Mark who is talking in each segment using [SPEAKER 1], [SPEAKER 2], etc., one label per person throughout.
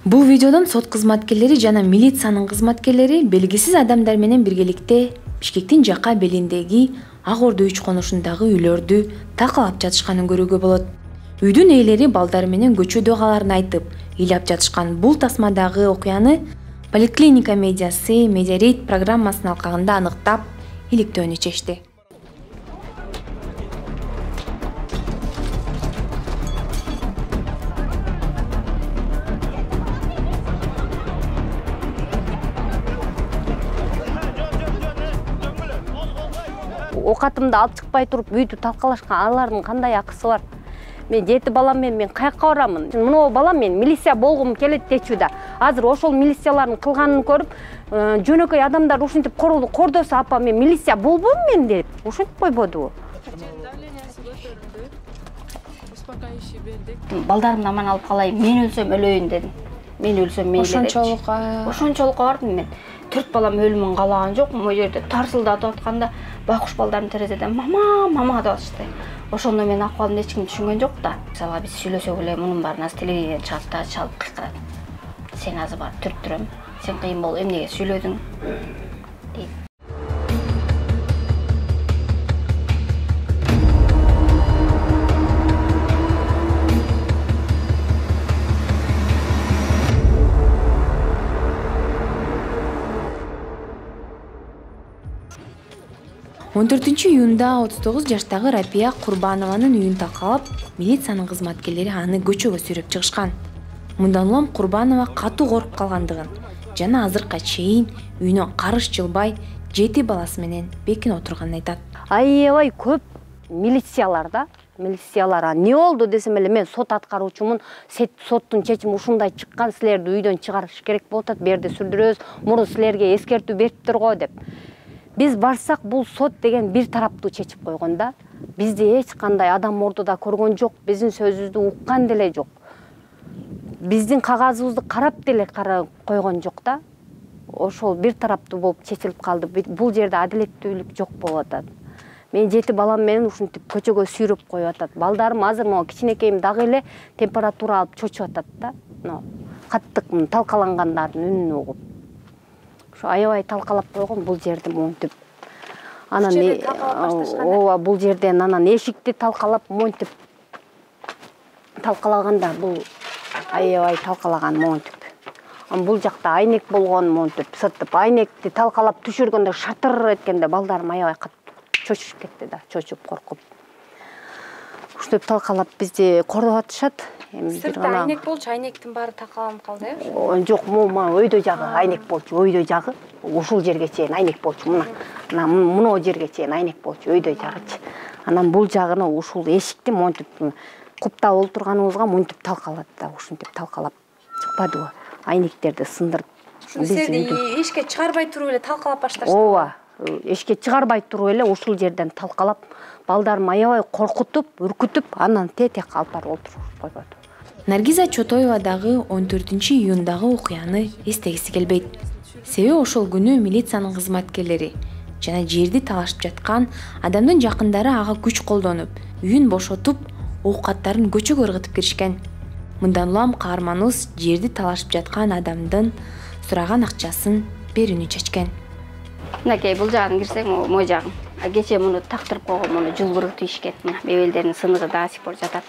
[SPEAKER 1] Бул видеодон сот кызматкерлери жана милициянын кызматкерлери белгисиз адамдар менен биргеликте Бишкектин жака белиндеги Ак Ордо 3 конушундагы үйлөрдү такалап жатышканын көрүүгө болот. Үйдүн ээлери балдары менен көчөдө каларын айтып, ыйлап жатышкан бул тасмадагы окуяны Поликлиника медиасы Медиарейт программасынын алкагында аныктап, иликтөөнү чечти.
[SPEAKER 2] Окатымды алып чыкпай туруп үйдү талкалашкан алардын кандай акысы бар? Мен 7 балам менен мен кайякка барамын? Мына балам мен милиция болгум келет дечү да. Азыр ошол милициялардын кылганын көрүп, жөнөкөй адамдар ушинтип кордосо апа мен милиция болбойм мен деп. Ушинтип койбодубу? Балдарымды аман алып калайын, мен өлсөм өлөйүн дедим. Мен өлсөм мейлі дедим. Ошончолукка бардым мен. 4 балам өлүмүн каалаган жок. Могу жерде тарсылдатып атканда байкуш балдарын терезеден мама деп атышты. Ошондо мен акыбалымды эч ким түшүнгөн жок да. Мисалга биз сүйлөсөк эле мунун баарын азыр телевидениеден чыгат да чалып кыйкырат. Сен азыр барып түрттүрөм. Сен кыйын болуп эмнеге сүйлөдүң дейт.
[SPEAKER 1] 14-июнда 39 жаштагы Рапия Курбанованын үйүн такалап, милициянын кызматкерлери аны көчөгө сүйрөп чыгышкан. Мындан улам Курбанова катуу коруп калгандыгын жана азыркыга чейин үйүнө карыш жылбай 7 баласы менен бекин отурганын айтат.
[SPEAKER 2] Аябай көп милициялар да. Милициялар не болду десем эле мен сот аткаруучумун, соттун чечими ушундай чыккан, силерди үйдөн чыгарыш керек болуп атат, берди сүрдүрөбүз, мурун силерге эскертүү бериптир го деп. Biz барсак бул сот деген бир тараптуу чечип койгон да. Бизди эч кандай адам ордуда көргөн жок, биздин сөзүбүздү уккан деле жок. Биздин кагазыбызды карап деле койгон жок да. Ошол бир тараптуу болуп чечилип калды. Бул жерде адилеттүүлүк жок болуп атат. Мен 7 балам менен ушинтип көчөгө сүйрөп коюп атат. Балдарым азыр могу кичинекейим дагы эле температура алып чочуп атат да. Каттык талкалангандардын үнүн угуп. Şu аябай талкалап койгон бул жерди монтип. Анан ооба бул жерден анан эшикти талкалап монтип. Талкалаганда бул аябай талкалаган монтип. Бул жакта айнек болгон монтип, сыртып айнекти талкалап түшүргөндө шатыр эткенде балдарым аябай чочушуп кетти да, чочуп коркуп. Ушинтип талкалап бизди кордоп атышат.
[SPEAKER 1] Сыртта айнек болчу, айнектин баары такаланып калды,
[SPEAKER 2] э? Жок, өйдө жагы айнек болчу, өйдө жагы. Ушул жерге чейин айнек болчу, мына жерге чейин айнек болчу, өйдө жагычы. Анан бул жагыны ушул эшикти монтип купта олтурганыбызга монтип талкалады да, ушинтип талкалап чыкпадыбы? Айнектерди сындырып.
[SPEAKER 1] Силерди эшикке чыгарбай туруп эле талкалап башташты.
[SPEAKER 2] Ооба, эшикке чыгарбай туруп эле ушул жерден талкалап, балдарым аябай коркутуп, үркүтүп, анан тетек алып барып олтуруп койбоду.
[SPEAKER 1] Наргиза Чотоева дагы 14-июндагы окуяны эстегиси келбейт. Себеби ошол күнү милициянын кызматкерлери жана жерди талашып жаткан адамдын жакындары ага күч колдонуп, үйүн бошотуп, оокаттарын көчөгө ыргытып киришкен. Мындан улам каарманыбыз жерди талашып жаткан адамдын сураган акчасын берүүнү чечкен.
[SPEAKER 2] Мынакей бул жагын кирсең, мо жагын. Кече муну тактырып койгон, муну жылбырып тийишкен. Мебелдердин сыныгы да сих пор жатат.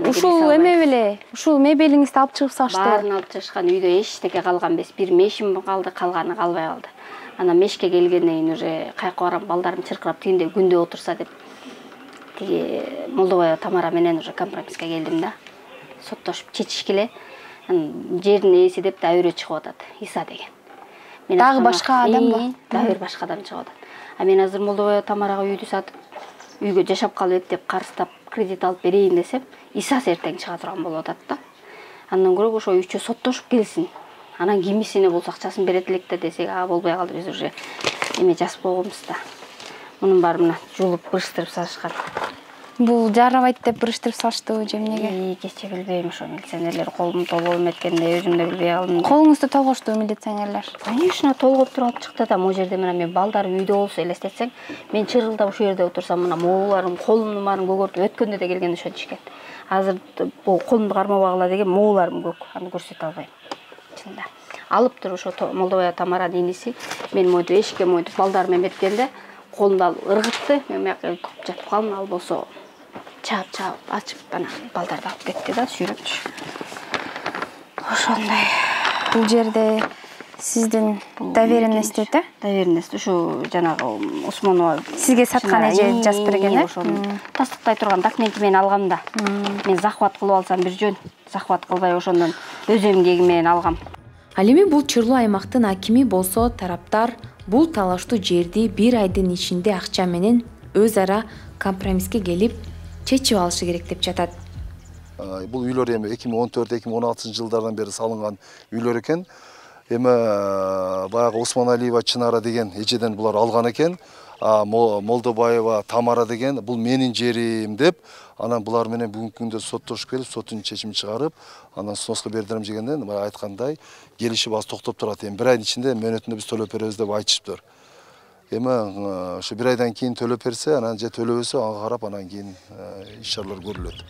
[SPEAKER 1] Ушул эме беле, ушул мебелиңизди алып чыгып салышты.
[SPEAKER 2] Баарын алып чыгышкан, үйдө эчтеке калган эмес. Бир мешим калды, калганы калбай калды. Анан мешке келгенден кийин уже кайякка барам, балдарым чыркырап тигинде күндө отурса деп. Тиги Молдобаева Тамара менен уже компромиске келдим да. Соттошуп чечишкеле. Жердин ээси деп да өрө чыгып атат. Иса деген.
[SPEAKER 1] Дагы башка адамбы?
[SPEAKER 2] Дагы бир башка адам чыгып атат. Мен азыр Молдобаева Тамарага үйдү сатып, үйгө жашап калып деп карыздап кредит алып берейин десем, Исас эртең чыга турган болуп атат да. Андан көрө ошо үчөө соттошуп келсин. Анан кимисине болсо акчасын берет элек да десек, болбой калды, биз уже эме жазып койгонбуз да. Мунун баары мына жуулуп бырыштырып салышкан.
[SPEAKER 1] Бул жарабайт деп бырыштырып салыштыбы же эмнеге?
[SPEAKER 2] Кече билбейм, ошо милиционерлер колум толгоп эметкенде өзүм да билбей калдым.
[SPEAKER 1] Колуңузду толгошту милиционерлер?
[SPEAKER 2] Конечно, толгоп туруп алып чыкты да. Могу жерде мына мен балдарым үйдө болсо элестетсең, мен чырылдап ушул жерде отурсам, мына могуларым колумдун баарын көгөртүп өткөндө да келгенде ошентишкен. азыр бул колумду кармап алгыла деген мооларым көп, аны көрсөтө албайм. Чында. Алыптыр ошо Молдобаева Тамаранын иниси, мен мойду эшикке мойду балдар менен берткенде колумду алып ыргытты. Мен мыяка жатып калдым, ал болсо чаап ачып ана балдарды алып кетти да, сүйрөптү. Ошондой.
[SPEAKER 1] Бул жерде сиздин доверенность дейт,
[SPEAKER 2] Доверенность ушу жанагы Осмонова
[SPEAKER 1] сизге саткан эже жазып берген,
[SPEAKER 2] ошону тастыктай турган документи менен алгам да. Мен захват кылып алсам бир жөн, захват кылбай ошондон өз эмгеги менен алгам.
[SPEAKER 1] Ал эми бул чырлуу аймактын акими болсо тараптар бул талаштуу жерди 1 айдын ичинде акча менен өз ара компромисске келип чечип алышы керек деп жатат.
[SPEAKER 3] Бул үйлөр эми 2014-2016 жылдардан бери салынган үйлөр экен. Эми баягы Осмоналиева Чынара деген эжеден булар алган экен. Молдобаева Тамара деген бул менин жерим деп, анан булар менен бүгүнкү күндө соттошуп келип, соттун чечимин чыгарып, анан сноска бердирем дегенден айткандай келишип аз токтоп турат. Эми 1 айдын ичинде мөөнөтүндө биз төлөп беребиз деп айтышыптыр. Эми ошо 1 айдан кийин төлөп берсе, анан же төлөбөсө ага карап анан кийин иш-чаралар көрүлөт.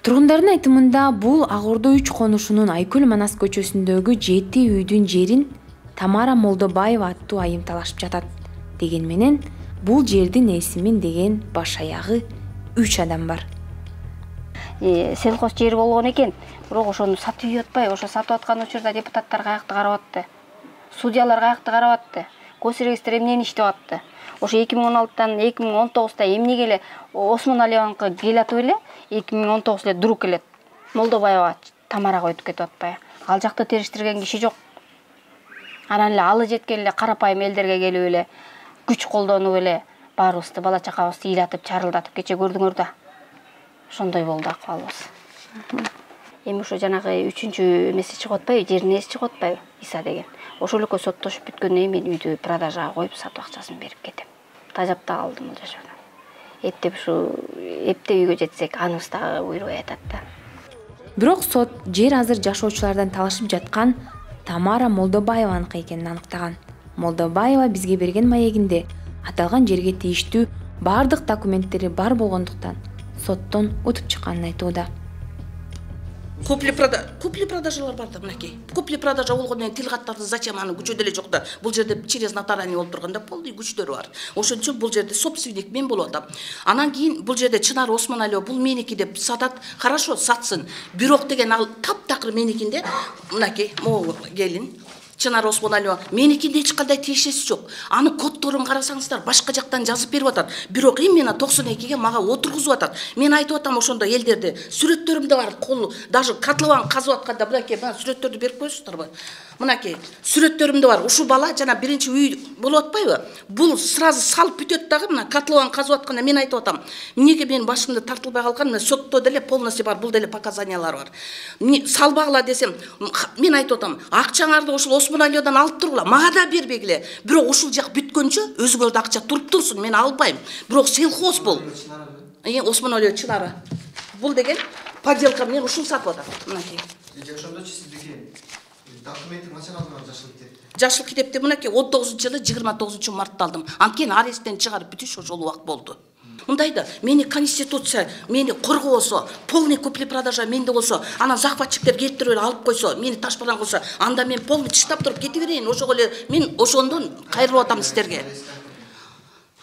[SPEAKER 1] Тургундардын айтымында бул Ак Ордо 3 конушунун Айкөл Манас көчөсүндөгү 7 үйдүн жерин Тамара Молдобаева аттуу айым талашып жатат. Деген менен бул жердин эсимин деген баш аягы 3 адам бар.
[SPEAKER 2] Селхоз жери болгон экен, бирок ошону сатып үй атпай, ошо сатып аткан учурда депутаттар каякты карап атты. Судьялар каякты карап атты. Госрегистр эмнени иштеп атты. Ошо 2016-дан 2019-да эмнеге эле Осмоналиеваныкы келатып эле 2019 эле дурук келет. Молдобаева Тамарага өтүп кетип атпайбы? Ал жакты териштирген киши жок. Анан эле алы жеткен эле карапайым элдерге келип эле күч колдонуп эле баарыбызды бала чакабызды ыйлатып, чарылдатып кече көрдүңөр да. Ошондой болду акыбалыбыз. Эми ошо жанагы 3-чү эмеси чыгып атпайбы, жеринин эси чыгып атпайбы, Иса деген. Ошол экөө соттошуп бүткөндөн кийин мен үйдү продажага коюп, сатып акчасын берип кетем. Тажапта калдым бул жашоодон. Эптеп үйгө жетсек, аныбыз дагы буйрубай атат да.
[SPEAKER 1] Бирок сот жер азыр жашоочулардан талашып жаткан Тамара Молдобаеваныкы экенин аныктаган. Молдобаева бизге берген маегинде аталган жерге тийиштүү бардык документтери бар болгондуктан соттон утуп чыкканын айтууда.
[SPEAKER 4] Купли-продажалар бар да, мынакей. Купли-продажа болгондон тил каттарды зачем аны күчөдө эле жок да. Бул жерде через нотариальный болуп турганда полный күчтөрү бар. Ошон үчүн бул жерде собственник мен болуп атам. Анан кийин бул жерде Чынар Осмоналиева бул меники деп сатат. Хорошо, сатсын. Бирок деген ал таптакыр меникинде, мынакей, могу келин Чынар Осмоналиева меникинде эч кандай тиешеси жок. Аны коддорун карасаңыздар башка жактан жазып берип атат. Бирок именно 92ге мага отургузуп атат. Мен айтып атам ошондо элдерди. Сүрөттөрүм да бар. Кол даже котлован казып атканда мынакей сүрөттөрдү берип коесуздарбы? Мынакей сүрөттөрүм да бар. Ушу бала жана биринчи үй болуп атпайбы? Бул сразу салып бүтөт дагы, мына котлован казып атканда мен айтып атам. Эмнеге мен башымда тартылбай калган? Мен сотто деле полностью бар, бул деле показаниялар бар. Салбагыла десем, мен айтып атам. Акчаңарды ошол Осмоналиевадан алып тургула, мага да бербегиле. Бирок ушул жак бүткөнчө өзүңөрдө акча туруп турсун, мен албайм. Бирок селхоз бул. Осмоналиева Чынара. Бул деген поделка, мен ушул сатып атам. Мынакей.
[SPEAKER 5] Ошондочу сиздики документи качан алган жашыл китепти?
[SPEAKER 4] Жашыл китепти мынакей 19-жылы 29-мартта алдым. Анткени аресттен чыгарып бүтүш ошол убак болду. Мындай да, мени конституция, мени коргобосо, полный купли-продажа менде болсо, анан захватчиктер келип туруп алып койсо, мени ташпаран кылса, анда мен полный тыштап туруп кете берейин. Ошого эле мен ошондон кайрылып атам сиздерге.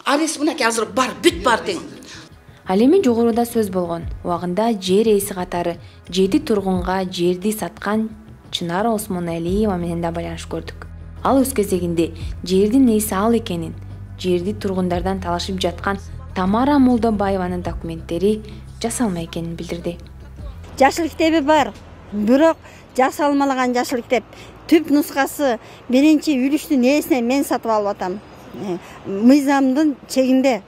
[SPEAKER 4] Арест мынакей азыр бар, бүт бар тең.
[SPEAKER 1] Ал эми жогоруда сөз болгон убагында жер ээси катары 7 тургунга жерди саткан Чынара Осмоналиева менен да байланышып көрдүк. Ал өз кезегинде жердин ээси ал экенин, жерди тургундардан талашып жаткан Тамара Молдобаеванын документтери жасалма экенин билдирди.
[SPEAKER 6] Жашыл китеби бар, бирок жасалмалаган жашыл китеп. Түп нускасы биринчи үлүштүн ээсинен мен сатып алып атам. Мыйзамдын чегинде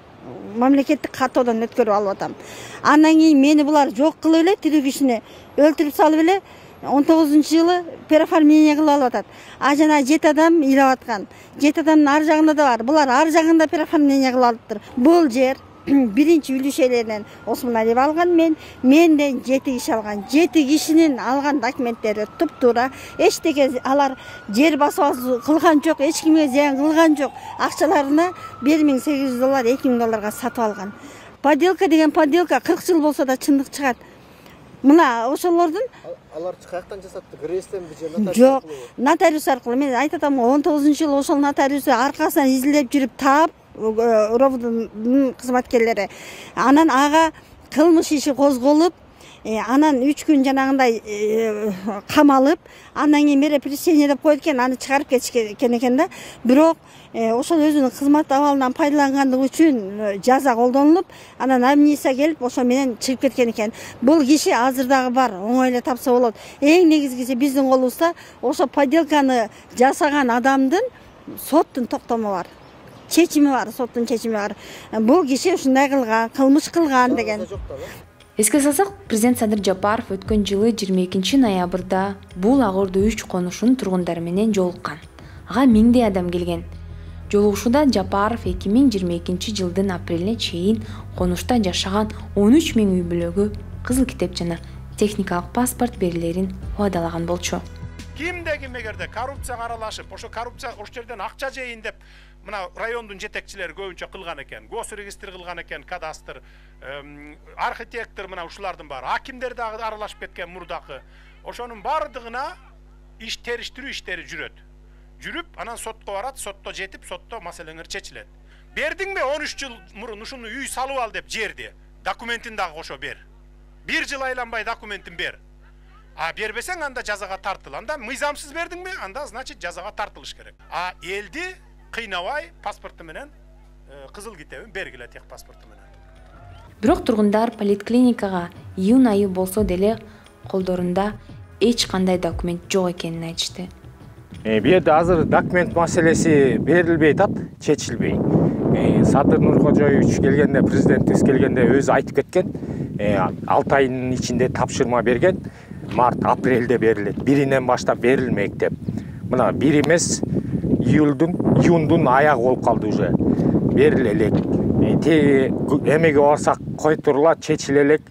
[SPEAKER 6] мамлекеттик каттоодон өткөрүп алып атам. Андан кийин мени булар жок кылып эле, тирүү кишини өлтүрүп салып эле 19-жылы переоформление кылып алып атат. А жана 7 адам ыйлап аткан. 7 адамдын ар жагында да бар. Булар ар жагында переоформление кылып алыптыр. Бул жер биринчи үлүш ээлеринен Осмоналиева алган, менден 7 киши алган. 7 кишинин алган документтери туп-туура. Эчтеке алар жер басып кылган жок, эч кимге зыян кылган жок. Акчаларына $1800, $2000 сатып алган. Поделка деген поделка 40 жыл болсо да чындык чыгат. мына ошолордун
[SPEAKER 5] Алар каяктан жасатты? ГРСтенби же нотариус
[SPEAKER 6] жок,
[SPEAKER 5] аркылуу?
[SPEAKER 6] нотариус аркылуу. Мен айтып атам, 19-жылы ошол нотариусу аркасынан изилдеп жүрүп таап, РОВдун кызматкерлери. Анан ага кылмыш иши козголуп, анан 3 күн жанагындай камалып, андан кийин репрессение деп коет экен, аны чыгарып кетишкен экен да. Бирок ошол өзүнүн кызмат абалынан пайдалангандыгы үчүн жаза колдонулуп, анан амнистия келип, ошо менен чыгып кеткен экен. Бул киши азыр дагы бар, оңой эле тапса болот. Эң негизгиси биздин колубузда ошо подделканы жасаган адамдын соттун токтому бар. Чечими бар, соттун чечими бар. Бул киши ушундай кылган, кылмыш кылган деген.
[SPEAKER 1] Эске салсак, президент Садыр Жапаров өткөн жылы 22 ноябрда бул Ак Ордо 3 конушунун тургундары менен жолуккан. Ага миңдей адам келген. Жолугушууда Жапаров 2022 жылдын апрелине чейин конушта жашаган 13 000 үй бүлөгө кызыл китеп жана техникалык паспорт берилерин убадалаган болчу.
[SPEAKER 7] Кимде ким эгерде коррупцияга аралашып, ошо коррупция ошол жерден акча жейин деп мына райондун жетекчилери көбүнчө кылган экен. Госрегистр кылган экен, кадастр, архитектор мына ушулардын баары. Акимдер дагы аралашып кеткен мурдакы. Ошонун бардыгына иш териштирүү иштери жүрөт. Жүрүп, анан сотко барат, сотто жетип, сотто маселеңер чечилет. Бердиңби 13 жыл мурун ушуну үй салып ал деп жерди. Документин дагы кошо бер. 1 жыл айланбай документин бер. А бербесең анда жазага тартыл. Анда мыйзамсыз бердиңби? Анда значит жазага тартылыш керек. А элди кыйнабай паспорту менен кызыл китебин бергиле, тех паспорту менен.
[SPEAKER 1] Бирок тургундар поликлиникага июнь айы болсо деле колдорунда эч кандай документ жок экенин айтышты.
[SPEAKER 8] Бу жерде азыр документ маселеси берилбей атат, чечилбей. Садыр Нуркожоевич келгенде, президентибиз келгенде өзү айтып кеткен, 6 айдын ичинде тапшырма берген, март, апрелде берилет, биринен баштап берилмек деп. Мына бир эмес, июндун аягы болуп калды уже. Бериле элек. Эмеге барсак койтурула, чечиле элек.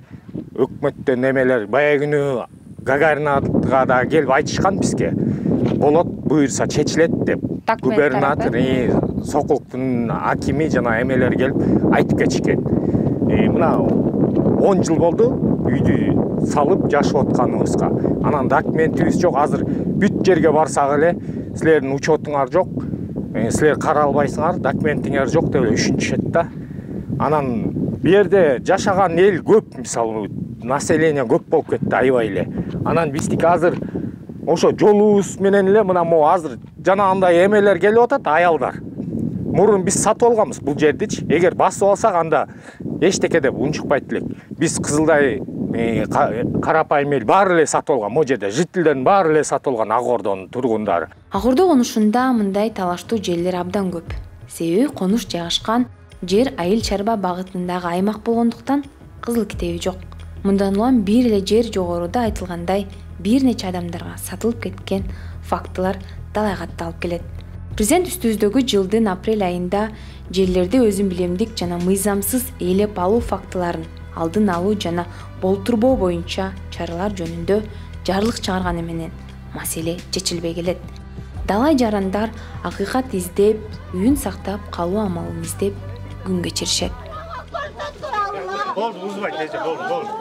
[SPEAKER 8] Өкмөттөн эмелер баягы күнү Гагаринага да келип айтышкан бизге. Болот, буйрса чечилет деп. Губернатор, Сокулуктун акими жана эмелер келип айтып кетишкен. Мына 10 жыл болду үйдү салып жашап атканыбызга. Анан документибиз жок. Азыр бүт жерге барсак эле силердин учетуңар жок. Силер кара албайсыңар, документиңер жок деп үшүнүшөт да. Анан бу жерде жашаган эл көп, мисалы, население көп болуп кетти аябай эле. Анан биздики азыр ошо жолубуз менен эле мына могу азыр жана андай эмелер келип атат, аялдар. Мурун биз сатып алганбыз бул жердичи. Эгер басып алсак анда эчтеке деп унчукпайт элек. Биз Кызылдай, Карапайым эл баары эле сатып алган. Могу жерде жителдердин баары эле сатып алган Ак Ордонун тургундары.
[SPEAKER 1] Ак Ордо конушунда мындай талаштуу жерлер абдан көп. Себеби конуш жайгашкан жер айыл чарба багытындагы аймак болгондуктан кызыл китеби жок. Мындан улам бир эле жер жогоруда айтылгандай бир нече адамдарга сатылып кеткен фактылар далайга катталып келет. Президент үстүбүздөгү жылдын апрель айында жерлерди өзүн билемдик жана мыйзамсыз ээлеп алуу фактыларын алдын алуу жана болтурбоо боюнча чаралар жөнүндө жарлык чыгарганы менен маселе чечилбей келет. Далай жарандар акыйкат издеп, үйүн сактап калуу амалын издеп күн кечиришет.
[SPEAKER 7] Болду, узбай, болду.